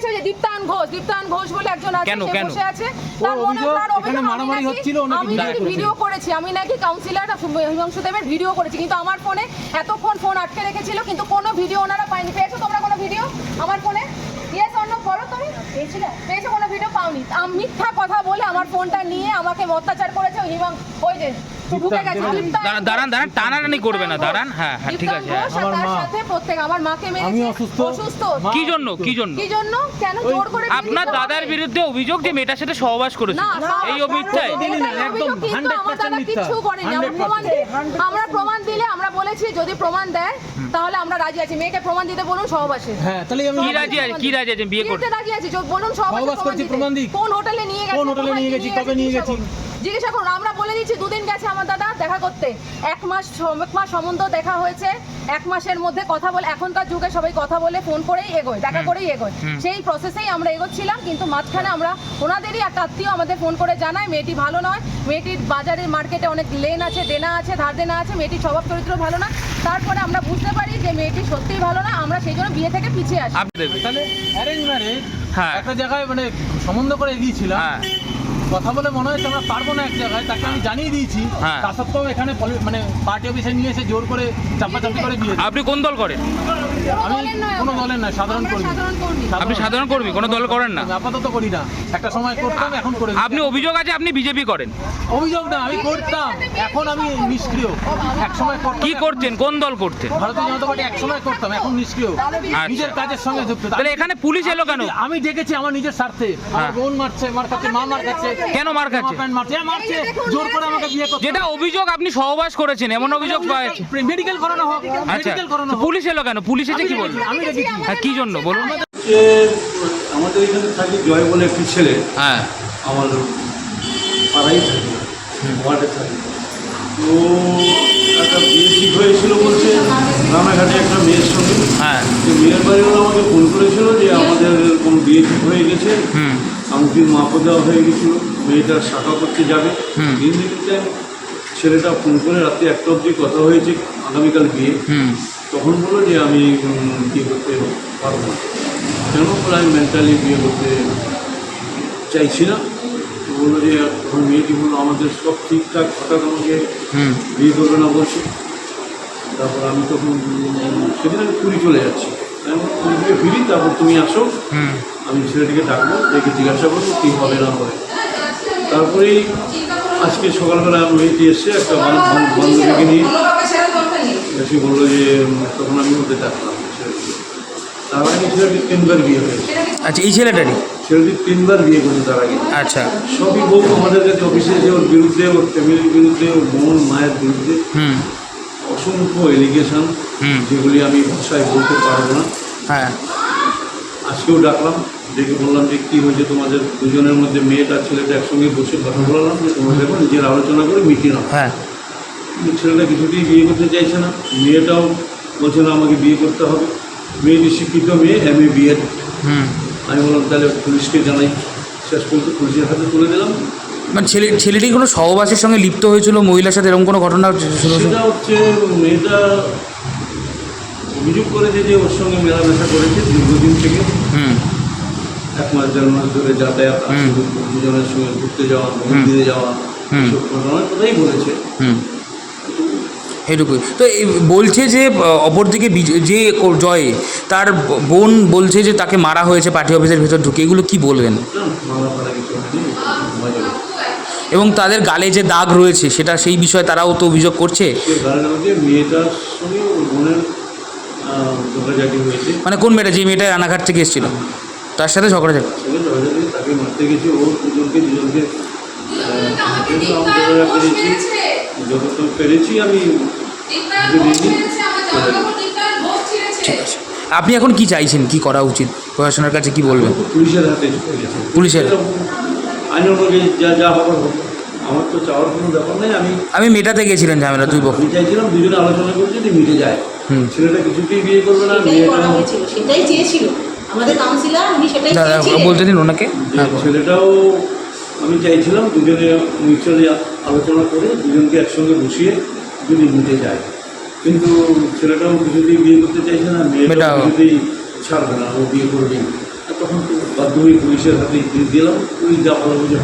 বলেছে যে দীপ্তায়ন ঘোষ বলে একজন আছে, সে বসে আছে, তার মনে তার অভিযোগ মারামারি হচ্ছিল, আমি নাকি ভিডিও করেছি, আমি নাকি কাউন্সিলর হিমাংশু দেবের ভিডিও করেছি, কিন্তু আমার ফোনে এতক্ষণ ফোন আটকে রেখেছিল, কিন্তু কোনো ভিডিও ওনারা পাইনি। পেয়েছো তোমরা কোনো ভিডিও আমার ফোনে? ইয়েস অর নো বলো, তুমি পেয়েছো কোনো ভিডিও? পাওনি। আমি মিথ্যা কথা বলে আমার ফোনটা নিয়ে আমাকে অত্যাচার করেছে ওই যে দাঁড়ান টানাটানি করবে না, দাঁড়ান। হ্যাঁ ঠিক আছে। আমার মাকে অসুস্থ। কি জন্য কেন জোর করে? আপনার দাদার বিরুদ্ধে অভিযোগ যে মেয়েটার সাথে সহবাস করেছে, এই অভিযোগটাই কিছু করেনি। আমরা প্রমাণ দিলে, আমরা বলেছি যদি প্রমাণ দেয় তাহলে আমরা রাজি আছি। মেয়েকে প্রমাণ দিতে বলুন সহবাসে। হ্যাঁ তাহলে আমি কি রাজি আছেন? বিয়ে করতে রাজি আছি, বলুন সহবাস করছি, প্রমাণ দিই। কোন হোটেলে নিয়ে গেছি, কবে নিয়ে গেছি জিজ্ঞাসা করুন। আমরা বলে দিচ্ছি 2 দিন গেছে আমার দাদা দেখা করতে, 1 মাস সম্বন্ধ দেখা হয়েছে, 1 মাসের মধ্যে কথা বলে, এখনকার যুগে সবাই কথা বলে ফোন করেই এগোয়, দেখা করেই এগোয়, সেই প্রসেসেই আমরা এগোচ্ছিলাম। কিন্তু মাঝখানে আমরা ওনাদেরই এক আত্মীয় আমাদের ফোন করে জানায় মেয়েটি ভালো নয়, মেয়েটির বাজারে মার্কেটে অনেক লেন আছে, দেনা আছে, ধার দেনা আছে, মেয়েটির স্বভাব চরিত্র ভালো না। তারপরে আমরা বুঝতে পারি যে মেয়েটি সত্যিই ভালো না, আমরা সেই জন্য বিয়ে থেকে পিছিয়ে আসি। তাহলে অ্যারেঞ্জ ম্যারেজ একটা জায়গায় মানে সম্বন্ধ করে এগিয়েছিলাম, কথা বলে মনে হচ্ছে আমরা পারবো না এক জায়গায়, তাকে আমি জানিয়ে দিয়েছি, তা সত্ত্বেও এখানে মানে পার্টি অফিসে নিয়ে এসে জোর করে চাপাচাপি করে দিয়ে। আপনি কোন দল করেন? আমি কোনো দলের নয়, সাধারণ কর্মী। আপনি সাধারণ কর্মী, কোনো দল করেন না? আপাতত করি না, একটা সময় করতাম, এখন করে। আপনি অভিযোগ আছে আপনি বিজেপি করেন? অভিযোগ না, আমি করতাম, এখন আমি নিষ্ক্রিয়। এক সময় কি করতেন? কোন দল করতেন? ভারতীয় জনতা পার্টি এক সময় করতাম, এখন নিষ্ক্রিয়, নিজের কাজের সঙ্গে যুক্ত। তাহলে এখানে পুলিশ এলো কেন? আমি ডেকেছি আমার নিজের স্বার্থে। আমার বোন মারছে, মার খাচ্ছে, মা মার খাচ্ছে। কেন মার খাচ্ছে? মারছে জোর করে আমাকে বিয়ে করতে। যেটা অভিযোগ আপনি সহবাস করেছেন, এমন অভিযোগ পাওয়া মেডিকেল করানো হোক, মেডিকেল করানো হোক। পুলিশ এলো কেন? পুলিশ এসে কি বলল? আমি ডেকেছি। কি জন্য বলুন? আমাদের এখানে থাকে জয় বলে একটি ছেলে, আমার পাড়াই থাকে, ওয়ার্ডে থাকে। তো একটা বিয়ে ঠিক হয়েছিল বলছে রানাঘাটে একটা মেয়ের সঙ্গে। যে মেয়ের বাড়িওয়ালা আমাকে ফোন করেছিল যে আমাদের এরকম বিয়ে ঠিক হয়ে গেছে, আংটির মাপও দেওয়া হয়ে গেছিলো, মেয়েটা শাখা করতে যাবে। দিন দিনতে ছেলেটা ফোন করে রাত্রি 1টা অবধি কথা হয়েছে, আগামীকাল বিয়ে। তখন বললো যে আমি বিয়ে করতে পারবো না। কেন বলে আমি মেন্টালি বিয়ে করতে চাইছি না। তো বললো যে তখন মেয়েটি বললো আমাদের সব ঠিকঠাক, হঠাৎ আমাকে বিয়ে করবে না বলছে। তারপর আমি তখন সেদিন আমি পুরী চলে যাচ্ছি, আমি পুরী থেকে ফিরি, তারপর তুমি আসো, আমি ছেলেটিকে ডাকবো, দেখে জিজ্ঞাসা করবো কী হবে না হবে। তারপরেই আজকে সকালবেলা মেয়েটি এসছে একটা বান্ধবীকে নিয়ে এসে বললো যে তখন আমি ওদের ডাকলাম ছেলেটিকে। তার আগে ছেলেটি 3বার বিয়ে হয়েছে। আচ্ছা, এই ছেলেটি 3বার বিয়ে করেছে তার আগে। আচ্ছা, সবই বউ আমাদের কাছে অফিসে এসে ওর বিরুদ্ধে, ওর ফ্যামিলির বিরুদ্ধে, ওর বোন মায়ের বিরুদ্ধে অসংখ্য এলিগেশন, যেগুলি আমি ভাষায় বলতে পারবো না। আজকেও ডাকলাম, ডেকে বললাম যে কী হয়েছে তোমাদের দুজনের মধ্যে, মেয়েটা ছেলেটা একসঙ্গে বসে কথা বললাম যে তোমরা দেখো নিজের আলোচনা করে মিটিয়ে নাও। ছেলেটা কিছুতেই বিয়ে করতে চাইছে না, মেয়েটাও বলছে না আমাকে বিয়ে করতে হবে। মেয়েটি শিক্ষিত মেয়ে, MA BEd। আমি বললাম তাহলে পুলিশকে জানাই, শেষ পর্যন্ত পুলিশের হাতে তুলে দিলাম। মানে ছেলেটি কোনো সহবাসের সঙ্গে লিপ্ত হয়েছিল মহিলার সাথে, এরকম কোনো ঘটনা? সেটা হচ্ছে মেয়েটা অভিযোগ করেছে যে ওর সঙ্গে মেলামেশা করেছে দীর্ঘদিন থেকে, 1 মাস 1.5 মাস ধরে যাতায়াত, দুজনের সঙ্গে ঘুরতে যাওয়া, মন্দিরে যাওয়া, এসব ঘটনার কথাই বলেছে। এইটুকুই তো। বলছে যে অপরদিকে যে জয়, তার বোন বলছে যে তাকে মারা হয়েছে পার্টি অফিসের ভেতর ঢুকে, এগুলো কি বলবেন? এবং তাদের গালে যে দাগ রয়েছে সেটা, সেই বিষয়ে তারাও তো অভিযোগ করছে। মেয়েটার সঙ্গে ওর বোনের ঝগড়াঝাটি হয়েছে। মানে কোন মেয়েটা? যে মেয়েটা রানাঘাট থেকে এসেছিল, তার সাথে ঝগড়াঝাটি, তাকে মারতে গেছে। ওর দুজনকে যতটুকু পেরেছি আমি। ঠিক আছে, আপনি এখন কি চাইছেন, কি করা উচিত? প্রশাসনের কাছে কি বলবেন? পুলিশের হাতে, পুলিশের আইন অনুযায়ী যা হবার হোক, আমার তো চাওয়ার কোনো ব্যাপার নেই। আমি মেটাতে গেছিলেন ঝামেলা, দুই পক্ষ চাইছিলাম দুজনে আলোচনা করে যদি মিটে যায়। ছেলেটা কিছুতেই বিয়ে করবে না, সেটাই চেয়েছিল আমাদের কাউন্সিলর, উনি সেটাই চেয়েছিলেন। বলতে দিন ওনাকে। ছেলেটাও আমি চাইছিলাম দুজনে মিউচুয়ালি আলোচনা করে দুজনকে একসঙ্গে বসিয়ে যদি মিটে যায়, কিন্তু ছেলেটাও কিছুতেই বিয়ে করতে চাইছে না, মেয়েটাও কিছুতেই ছাড়বে না, ও বিয়ে করবেই। তখন বাধ্যমিক পুলিশের হাতে দিয়ে দিলাম, পুলিশ যা ভালো বুঝে